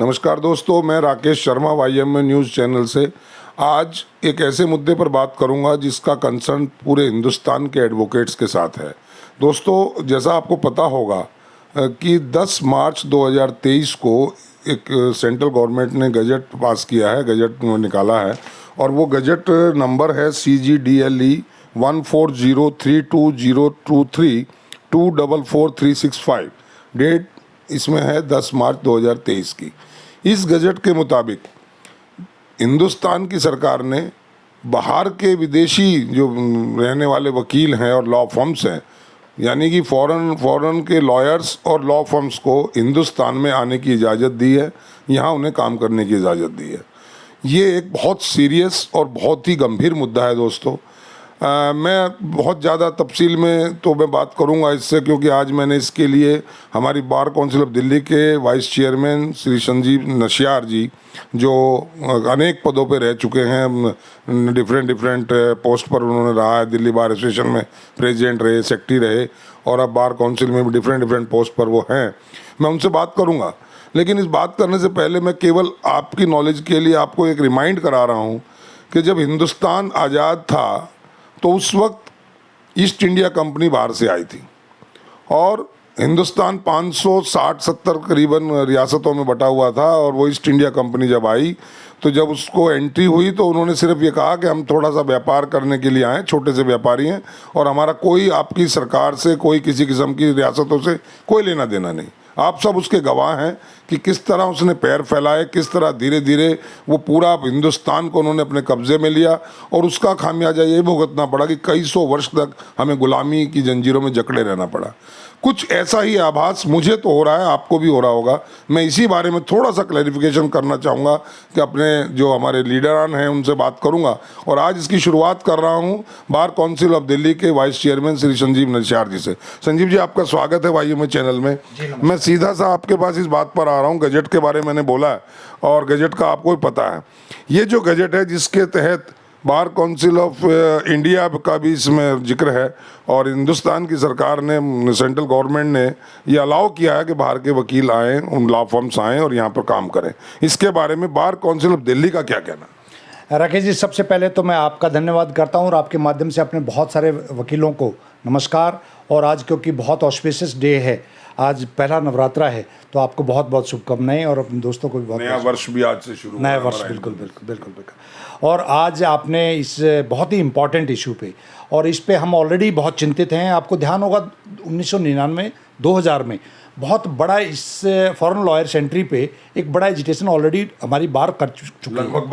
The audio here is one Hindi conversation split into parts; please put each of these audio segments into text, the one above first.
नमस्कार दोस्तों, मैं Rakesh Sharma YMA news channel से आज एक ऐसे मुद्दे पर बात करूंगा जिसका कंसर्न पूरे हिंदुस्तान के एडवोकेट्स के साथ है। दोस्तों, जैसा आपको पता होगा कि 10 मार्च 2023 को एक सेंट्रल गवर्नमेंट ने गजट पास किया है, गजट निकाला है और वो गजट नंबर है CGDLE 140322023244365। डेट इसमें है 10 मार्च 2023 की। इस गजट के मुताबिक हिंदुस्तान की सरकार ने बाहर के विदेशी जो रहने वाले वकील हैं और लॉ फर्म्स हैं, यानी कि फॉरेन के लॉयर्स और लॉ फर्म्स को हिंदुस्तान में आने की इजाज़त दी है, यहाँ उन्हें काम करने की इजाज़त दी है। ये एक बहुत सीरियस और बहुत ही गंभीर मुद्दा है दोस्तों। मैं बहुत ज़्यादा तफसील में तो मैं बात करूंगा इससे, क्योंकि आज मैंने इसके लिए हमारी बार काउंसिल ऑफ दिल्ली के वाइस चेयरमैन श्री संजीव नशियार जी, जो अनेक पदों पे रह चुके हैं, डिफरेंट पोस्ट पर उन्होंने रहा है। दिल्ली बार एसोसिएशन में प्रेसिडेंट रहे, सेक्रेटरी रहे और अब बार काउंसिल में भी डिफरेंट पोस्ट पर वो हैं। मैं उनसे बात करूँगा, लेकिन इस बात करने से पहले मैं केवल आपकी नॉलेज के लिए आपको एक रिमाइंड करा रहा हूँ कि जब हिंदुस्तान आज़ाद था तो उस वक्त ईस्ट इंडिया कंपनी बाहर से आई थी और हिंदुस्तान 560-70 करीबन रियासतों में बटा हुआ था। और वो ईस्ट इंडिया कंपनी जब आई तो जब उसको एंट्री हुई तो उन्होंने सिर्फ ये कहा कि हम थोड़ा सा व्यापार करने के लिए आए, छोटे से व्यापारी हैं और हमारा कोई आपकी सरकार से, कोई किसी किस्म की रियासतों से कोई लेना देना नहीं। आप सब उसके गवाह हैं कि किस तरह उसने पैर फैलाए, किस तरह धीरे धीरे वो पूरा हिंदुस्तान को उन्होंने अपने कब्जे में लिया और उसका खामियाजा ये भुगतना पड़ा कि कई सौ वर्ष तक हमें गुलामी की जंजीरों में जकड़े रहना पड़ा। कुछ ऐसा ही आभास मुझे तो हो रहा है, आपको भी हो रहा होगा। मैं इसी बारे में थोड़ा सा क्लैरिफिकेशन करना चाहूँगा कि अपने जो हमारे लीडरान हैं उनसे बात करूँगा। और आज इसकी शुरुआत कर रहा हूँ बार काउंसिल ऑफ दिल्ली के वाइस चेयरमैन श्री संजीव नशियार जी से। संजीव जी, आपका स्वागत है वाईएमए चैनल में। मैं सीधा सा आपके पास इस बात पर आ रहा हूँ, गजट के बारे में मैंने बोला है और गजट का आपको भी पता है। ये जो गजट है जिसके तहत बार काउंसिल ऑफ इंडिया का भी इसमें जिक्र है और हिंदुस्तान की सरकार ने, सेंट्रल गवर्नमेंट ने ये अलाउ किया है कि बाहर के वकील आएँ, उन लॉ फर्म्स आएँ और यहाँ पर काम करें। इसके बारे में बार काउंसिल ऑफ दिल्ली का क्या कहना? राकेश जी, सबसे पहले तो मैं आपका धन्यवाद करता हूँ और आपके माध्यम से अपने बहुत सारे वकीलों को नमस्कार। और आज क्योंकि बहुत ऑस्पिशियस डे है, आज पहला नवरात्रा है, तो आपको बहुत बहुत शुभकामनाएं और अपने दोस्तों को भी बहुत नया वर्ष भी आज से शुरू, नया वर्ष बिल्कुल। और आज आपने इस बहुत ही इम्पॉर्टेंट इशू पे, और इस पे हम ऑलरेडी बहुत चिंतित हैं। आपको ध्यान होगा 1999-2000 में बहुत बड़ा इस फॉरेन लॉयर्स एंट्री पे एक बड़ा एजिटेशन ऑलरेडी हमारी बार कर चुकी है, लगभग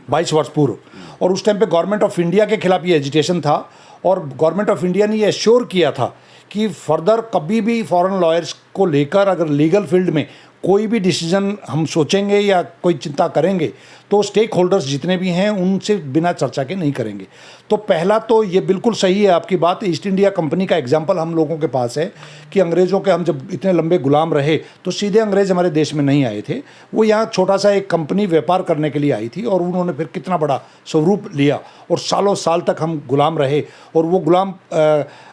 22 वर्ष पूर्व। और उस टाइम पे गवर्नमेंट ऑफ इंडिया के खिलाफ ये एजिटेशन था और गवर्नमेंट ऑफ इंडिया ने ये एश्योर किया था कि फर्दर कभी भी फॉरेन लॉयर्स को लेकर अगर लीगल फील्ड में कोई भी डिसीजन हम सोचेंगे या कोई चिंता करेंगे तो स्टेक होल्डर्स जितने भी हैं उनसे बिना चर्चा के नहीं करेंगे। तो पहला तो ये बिल्कुल सही है आपकी बात। ईस्ट इंडिया कंपनी का एग्जाम्पल हम लोगों के पास है कि अंग्रेज़ों के हम जब इतने लंबे गुलाम रहे तो सीधे अंग्रेज़ हमारे देश में नहीं आए थे। वो यहाँ छोटा सा एक कंपनी व्यापार करने के लिए आई थी और उन्होंने फिर कितना बड़ा स्वरूप लिया और सालों साल तक हम गुलाम रहे। और वो गुलाम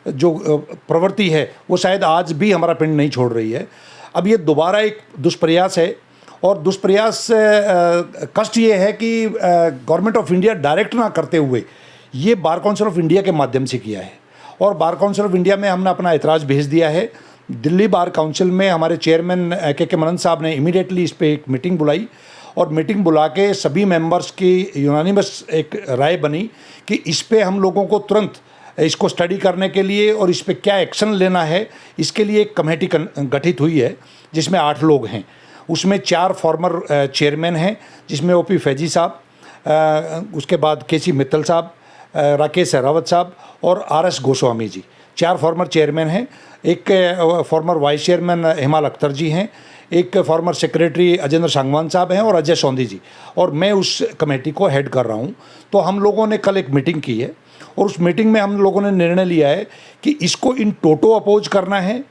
जो प्रवृत्ति है वो शायद आज भी हमारा पिंड नहीं छोड़ रही है। अब ये दोबारा एक दुष्प्रयास है और दुष्प्रयास कष्ट ये है कि गवर्नमेंट ऑफ इंडिया डायरेक्ट ना करते हुए ये बार काउंसिल ऑफ इंडिया के माध्यम से किया है। और बार काउंसिल ऑफ इंडिया में हमने अपना ऐतराज़ भेज दिया है। दिल्ली बार काउंसिल में हमारे चेयरमैन के मनन साहब ने इमीडिएटली इस पर एक मीटिंग बुलाई और मीटिंग बुला के सभी मेंबर्स की यूनानिमस एक राय बनी कि इस पर हम लोगों को तुरंत इसको स्टडी करने के लिए और इस पर क्या एक्शन लेना है, इसके लिए एक कमेटी गठित हुई है जिसमें 8 लोग हैं। उसमें 4 फॉर्मर चेयरमैन हैं जिसमें ओपी फैजी साहब, उसके बाद केसी मित्तल साहब, राकेश सहरावत साहब और RS Goswami ji, 4 former chairman हैं। एक फॉर्मर वाइस चेयरमैन हिमाल अख्तर जी हैं, एक फॉर्मर सेक्रेटरी अजेंद्र सांगवान साहब हैं और अजय सौंधी जी, और मैं उस कमेटी को हेड कर रहा हूँ। तो हम लोगों ने कल एक मीटिंग की है और उस मीटिंग में हम लोगों ने निर्णय लिया है कि इसको इन टोटो अपोज करना है,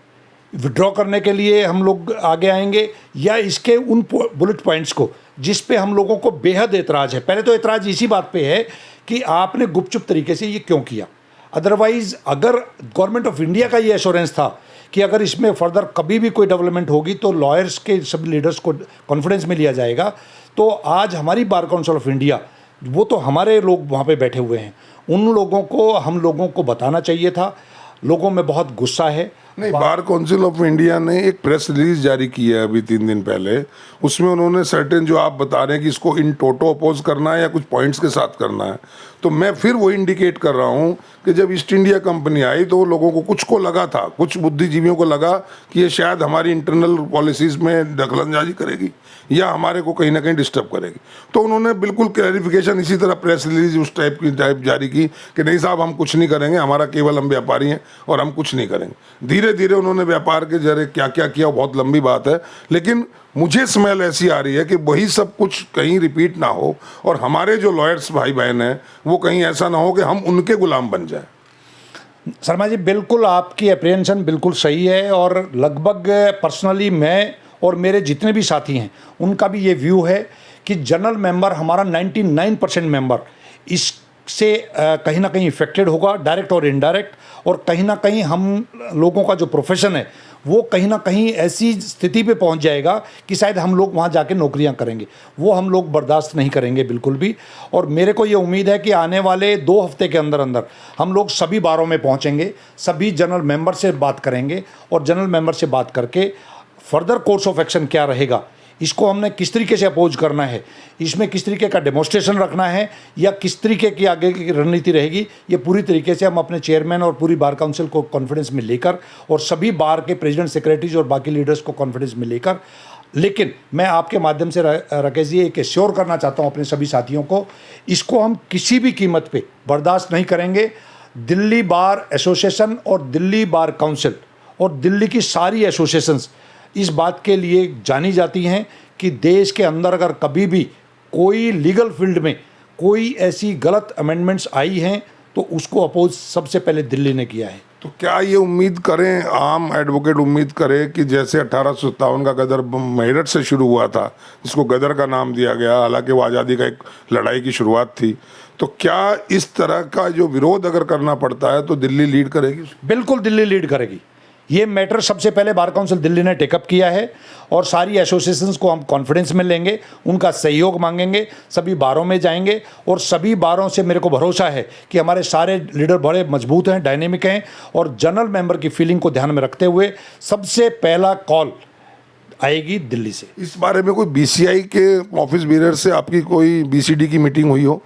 विड्रॉ करने के लिए हम लोग आगे आएंगे, या इसके उन बुलेट पॉइंट्स को जिस पे हम लोगों को बेहद एतराज़ है। पहले तो एतराज़ इसी बात पे है कि आपने गुपचुप तरीके से ये क्यों किया। अदरवाइज़ अगर गवर्नमेंट ऑफ इंडिया का ये एश्योरेंस था कि अगर इसमें फर्दर कभी भी कोई डेवलपमेंट होगी तो लॉयर्स के सभी लीडर्स को कॉन्फ्रेंस में लिया जाएगा। तो आज हमारी बार काउंसिल ऑफ इंडिया, वो तो हमारे लोग वहाँ पे बैठे हुए हैं, उन लोगों को हम लोगों को बताना चाहिए था। लोगों में बहुत गुस्सा है। नहीं, बार काउंसिल ऑफ इंडिया ने एक प्रेस रिलीज जारी की है अभी 3 दिन पहले। उसमें उन्होंने सर्टेन, जो आप बता रहे हैं कि इसको इन टोटो अपोज करना है या कुछ पॉइंट्स के साथ करना है, तो मैं फिर वो इंडिकेट कर रहा हूँ कि जब ईस्ट इंडिया कंपनी आई तो लोगों को, कुछ को लगा था, कुछ बुद्धिजीवियों को लगा कि ये शायद हमारी इंटरनल पॉलिसीज़ में दखलंदाजी करेगी या हमारे को कहीं ना कहीं डिस्टर्ब करेगी। तो उन्होंने बिल्कुल क्लैरिफिकेशन इसी तरह प्रेस रिलीज उस टाइप जारी की कि नहीं साहब, हम कुछ नहीं करेंगे, हमारा केवल हम व्यापारी हैं और हम कुछ नहीं करेंगे। धीरे धीरे उन्होंने व्यापार के जरिए क्या क्या किया, बहुत लंबी बात है, लेकिन मुझे स्मेल ऐसी आ रही है कि वही सब कुछ कहीं रिपीट ना हो और हमारे जो लॉयर्स भाई बहन हैं वो कहीं ऐसा ना हो कि हम उनके गुलाम बन जाएं। शर्मा जी, बिल्कुल आपकी अप्रिहेंशन बिल्कुल सही है और लगभग पर्सनली मैं और मेरे जितने भी साथी हैं उनका भी ये व्यू है कि जनरल मेंबर हमारा 99% मेंबर इससे कहीं ना कहीं इफेक्टेड होगा, डायरेक्ट और इनडायरेक्ट। और कहीं ना कहीं हम लोगों का जो प्रोफेशन है वो कहीं ना कहीं ऐसी स्थिति पे पहुंच जाएगा कि शायद हम लोग वहां जाके नौकरियां करेंगे, वो हम लोग बर्दाश्त नहीं करेंगे बिल्कुल भी। और मेरे को ये उम्मीद है कि आने वाले 2 हफ्ते के अंदर अंदर हम लोग सभी बारों में पहुंचेंगे, सभी जनरल मेंबर से बात करेंगे और जनरल मेंबर से बात करके फर्दर कोर्स ऑफ एक्शन क्या रहेगा, इसको हमने किस तरीके से अपोज करना है, इसमें किस तरीके का डेमोन्स्ट्रेशन रखना है या किस तरीके की आगे की रणनीति रहेगी, ये पूरी तरीके से हम अपने चेयरमैन और पूरी बार काउंसिल को कॉन्फ्रेंस में लेकर और सभी बार के प्रेसिडेंट, सेक्रेटरीज और बाकी लीडर्स को कॉन्फ्रेंस में लेकर। लेकिन मैं आपके माध्यम से राकेश जी एक एश्योर करना चाहता हूँ अपने सभी साथियों को, इसको हम किसी भी कीमत पर बर्दाश्त नहीं करेंगे। दिल्ली बार एसोसिएशन और दिल्ली बार काउंसिल और दिल्ली की सारी एसोसिएशंस इस बात के लिए जानी जाती हैं कि देश के अंदर अगर कभी भी कोई लीगल फील्ड में कोई ऐसी गलत अमेंडमेंट्स आई हैं तो उसको अपोज सबसे पहले दिल्ली ने किया है। तो क्या ये उम्मीद करें, आम एडवोकेट उम्मीद करे कि जैसे 1857 का गदर मेरठ से शुरू हुआ था, जिसको गदर का नाम दिया गया, हालांकि वो आज़ादी का एक लड़ाई की शुरुआत थी, तो क्या इस तरह का जो विरोध अगर करना पड़ता है तो दिल्ली लीड करेगी? बिल्कुल दिल्ली लीड करेगी। ये मैटर सबसे पहले बार काउंसिल दिल्ली ने टेकअप किया है और सारी एसोसिएशंस को हम कॉन्फ्रेंस में लेंगे, उनका सहयोग मांगेंगे, सभी बारों में जाएंगे और सभी बारों से मेरे को भरोसा है कि हमारे सारे लीडर बड़े मजबूत हैं, डायनेमिक हैं और जनरल मेंबर की फीलिंग को ध्यान में रखते हुए सबसे पहला कॉल आएगी दिल्ली से। इस बारे में कोई बीसीआई के ऑफिस बीरर से आपकी कोई बीसीडी की मीटिंग हुई हो?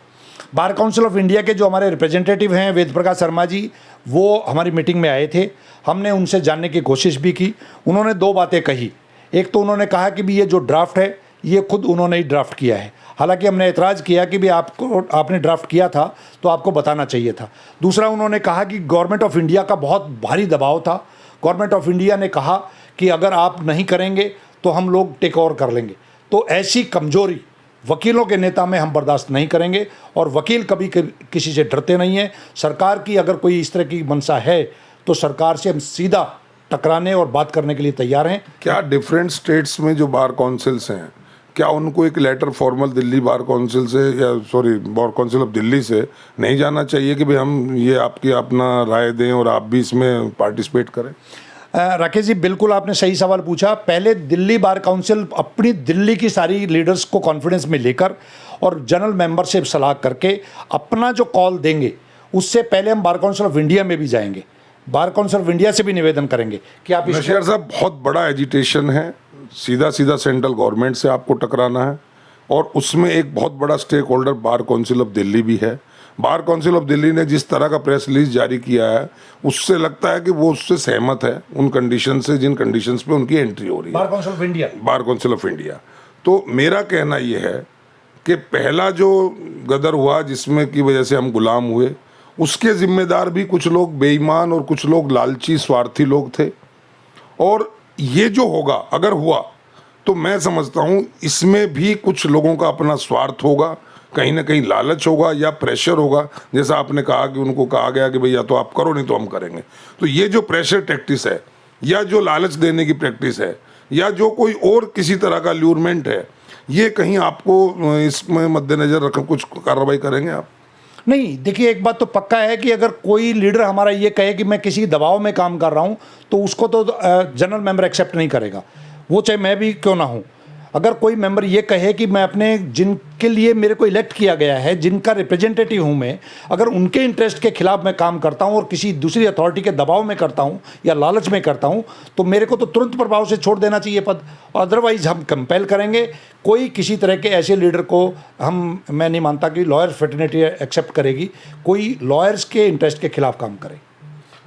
बार काउंसिल ऑफ इंडिया के जो हमारे रिप्रेजेंटेटिव हैं वेद प्रकाश शर्मा जी, वो हमारी मीटिंग में आए थे। हमने उनसे जानने की कोशिश भी की। उन्होंने 2 बातें कही। एक तो उन्होंने कहा कि भी ये जो ड्राफ्ट है ये खुद उन्होंने ही ड्राफ्ट किया है, हालांकि हमने एतराज़ किया कि भी आपने ड्राफ्ट किया था तो आपको बताना चाहिए था। दूसरा, उन्होंने कहा कि गवर्नमेंट ऑफ इंडिया का बहुत भारी दबाव था। गवर्नमेंट ऑफ इंडिया ने कहा कि अगर आप नहीं करेंगे तो हम लोग टेक ओवर कर लेंगे। तो ऐसी कमजोरी वकीलों के नेता में हम बर्दाश्त नहीं करेंगे और वकील कभी किसी से डरते नहीं हैं। सरकार की अगर कोई इस तरह की मंशा है तो सरकार से हम सीधा टकराने और बात करने के लिए तैयार हैं। क्या डिफरेंट स्टेट्स में जो बार काउंसिल्स हैं, क्या उनको एक letter formal Delhi bar council से या बार काउंसिल ऑफ दिल्ली से नहीं जाना चाहिए कि भाई हम ये आपकी अपना राय दें और आप भी इसमें पार्टिसिपेट करें? राकेश जी, बिल्कुल आपने सही सवाल पूछा। पहले दिल्ली बार काउंसिल अपनी दिल्ली की सारी लीडर्स को कॉन्फ्रेंस में लेकर और जनरल मेंबर से सलाह करके अपना जो कॉल देंगे, उससे पहले हम बार काउंसिल ऑफ इंडिया में भी जाएंगे, बार काउंसिल ऑफ इंडिया से भी निवेदन करेंगे कि आप नशीर साहब, बहुत बड़ा एजिटेशन है, सीधा सीधा सेंट्रल गवर्नमेंट से आपको टकराना है और उसमें एक बहुत बड़ा stakeholder bar council of Delhi भी है। बार काउंसिल ऑफ दिल्ली ने जिस तरह का प्रेस रिलीज जारी किया है उससे लगता है कि वो उससे सहमत है, उन कंडीशन से जिन कंडीशंस पे उनकी एंट्री हो रही है बार council of India. Bar council of India. तो मेरा कहना ये है कि पहला जो गदर हुआ जिसमें की वजह से हम गुलाम हुए, उसके जिम्मेदार भी कुछ लोग बेईमान और कुछ लोग लालची स्वार्थी लोग थे। और ये जो होगा, अगर हुआ, तो मैं समझता हूँ इसमें भी कुछ लोगों का अपना स्वार्थ होगा, कहीं ना कहीं लालच होगा या प्रेशर होगा। जैसा आपने कहा कि उनको कहा गया कि भैया तो आप करो नहीं तो हम करेंगे। तो ये जो प्रेशर टैक्टिस है या जो लालच देने की प्रैक्टिस है या जो कोई और किसी तरह का ल्यूरमेंट है, ये कहीं आपको इसमें मद्देनजर रख कुछ कार्रवाई करेंगे आप? नहीं, देखिए एक बात तो पक्का है कि अगर कोई लीडर हमारा ये कहे कि मैं किसी दबाव में काम कर रहा हूँ तो उसको तो जनरल मेंबर एक्सेप्ट नहीं करेगा, वो चाहे मैं भी क्यों ना हूँ। अगर कोई मेंबर ये कहे कि मैं अपने जिनके लिए मेरे को इलेक्ट किया गया है, जिनका रिप्रेजेंटेटिव हूँ मैं, अगर उनके इंटरेस्ट के खिलाफ मैं काम करता हूँ और किसी दूसरी अथॉरिटी के दबाव में करता हूँ या लालच में करता हूँ तो मेरे को तो तुरंत प्रभाव से छोड़ देना चाहिए पद। अदरवाइज हम कंपेल करेंगे। कोई किसी तरह के ऐसे लीडर को मैं नहीं मानता कि लॉयर फ्रेटर्निटी एक्सेप्ट करेगी, कोई लॉयर्स के इंटरेस्ट के खिलाफ काम करे।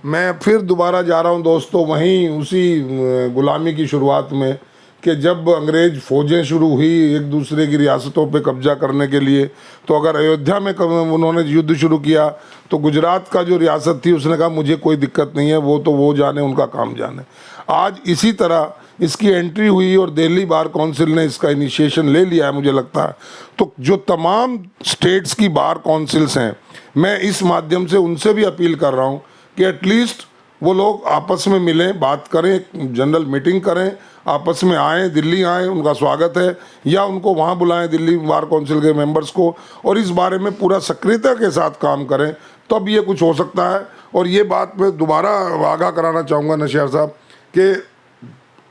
मैं फिर दोबारा जा रहा हूँ दोस्तों वहीं उसी गुलामी की शुरुआत में कि जब अंग्रेज फौजें शुरू हुई एक दूसरे की रियासतों पे कब्जा करने के लिए, तो अगर अयोध्या में उन्होंने युद्ध शुरू किया तो गुजरात का जो रियासत थी उसने कहा मुझे कोई दिक्कत नहीं है, वो जाने, उनका काम जाने। आज इसी तरह इसकी एंट्री हुई और दिल्ली बार काउंसिल ने इसका इनिशिएशन ले लिया है मुझे लगता है। तो जो तमाम स्टेट्स की बार काउंसिल्स हैं, मैं इस माध्यम से उनसे भी अपील कर रहा हूँ कि एटलीस्ट वो लोग आपस में मिलें, बात करें, एक जनरल मीटिंग करें, आपस में आएँ, दिल्ली आएँ, उनका स्वागत है, या उनको वहाँ बुलाएं दिल्ली बार काउंसिल के मेंबर्स को, और इस बारे में पूरा सक्रियता के साथ काम करें, तब ये कुछ हो सकता है। और ये बात मैं दोबारा आगाह कराना चाहूँगा नशियार साहब कि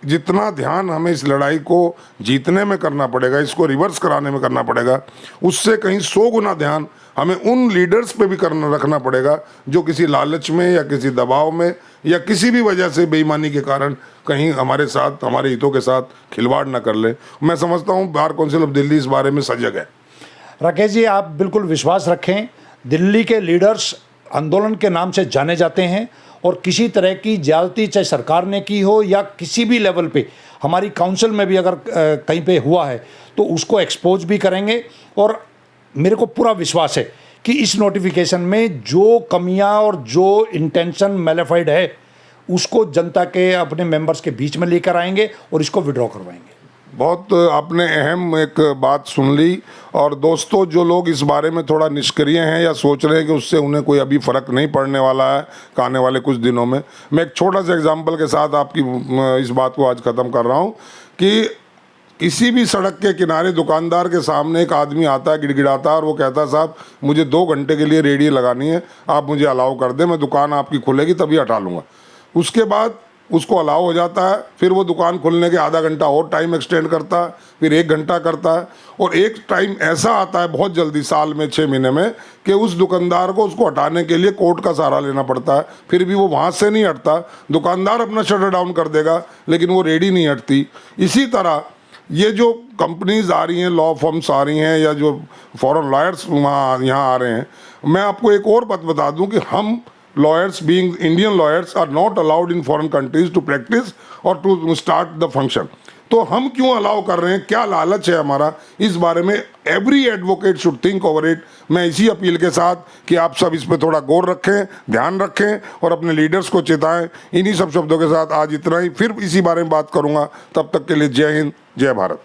जितना ध्यान हमें इस लड़ाई को जीतने में करना पड़ेगा, इसको रिवर्स कराने में करना पड़ेगा, उससे कहीं 100 गुना ध्यान हमें उन लीडर्स पे भी रखना पड़ेगा जो किसी लालच में या किसी दबाव में या किसी भी वजह से बेईमानी के कारण कहीं हमारे साथ, हमारे हितों के साथ खिलवाड़ ना कर ले। मैं समझता हूँ बार काउंसिल ऑफ दिल्ली इस बारे में सजग है। राकेश जी, आप बिल्कुल विश्वास रखें, दिल्ली के लीडर्स आंदोलन के नाम से जाने जाते हैं और किसी तरह की ज्यादती चाहे सरकार ने की हो या किसी भी लेवल पे हमारी काउंसिल में भी अगर कहीं पे हुआ है तो उसको एक्सपोज भी करेंगे। और मेरे को पूरा विश्वास है कि इस नोटिफिकेशन में जो कमियां और जो इंटेंशन मैलिफाइड है उसको जनता के अपने मेंबर्स के बीच में लेकर आएंगे और इसको विड्रॉ करवाएंगे। बहुत आपने अहम एक बात सुन ली। और दोस्तों, जो लोग इस बारे में थोड़ा निष्क्रिय हैं या सोच रहे हैं कि उससे उन्हें कोई अभी फ़र्क नहीं पड़ने वाला है आने वाले कुछ दिनों में, मैं एक छोटा सा एग्जांपल के साथ आपकी इस बात को आज ख़त्म कर रहा हूँ कि किसी भी सड़क के किनारे दुकानदार के सामने एक आदमी आता है गिड़गिड़ाता है और वो कहता है साहब मुझे 2 घंटे के लिए रेडियो लगानी है, आप मुझे अलाउ कर दें, मैं दुकान आपकी खुलेगी तभी हटा लूँगा। उसके बाद उसको अलाउ हो जाता है, फिर वो दुकान खुलने के आधा घंटा और टाइम एक्सटेंड करता है, फिर 1 घंटा करता है, और एक टाइम ऐसा आता है बहुत जल्दी साल में 6 महीने में कि उस दुकानदार को उसको हटाने के लिए कोर्ट का सहारा लेना पड़ता है। फिर भी वो वहाँ से नहीं हटता, दुकानदार अपना शटर डाउन कर देगा लेकिन वो रेडी नहीं हटती। इसी तरह ये जो कंपनीज आ रही हैं, लॉ फर्म्स आ रही हैं, या जो फॉरेन लॉयर्स यहाँ आ रहे हैं, मैं आपको एक और बात बता दूं कि हम lawyers being Indian lawyers are not allowed in foreign countries to practice or to start the function। तो हम क्यों अलाउ कर रहे हैं, क्या लालच है हमारा, इस बारे में every advocate should think over it. मैं इसी अपील के साथ कि आप सब इस पे थोड़ा गौर रखें, ध्यान रखें और अपने लीडर्स को चेताएं। इन्हीं सब शब्दों के साथ आज इतना ही, फिर इसी बारे में बात करूंगा। तब तक के लिए जय हिंद, जय भारत।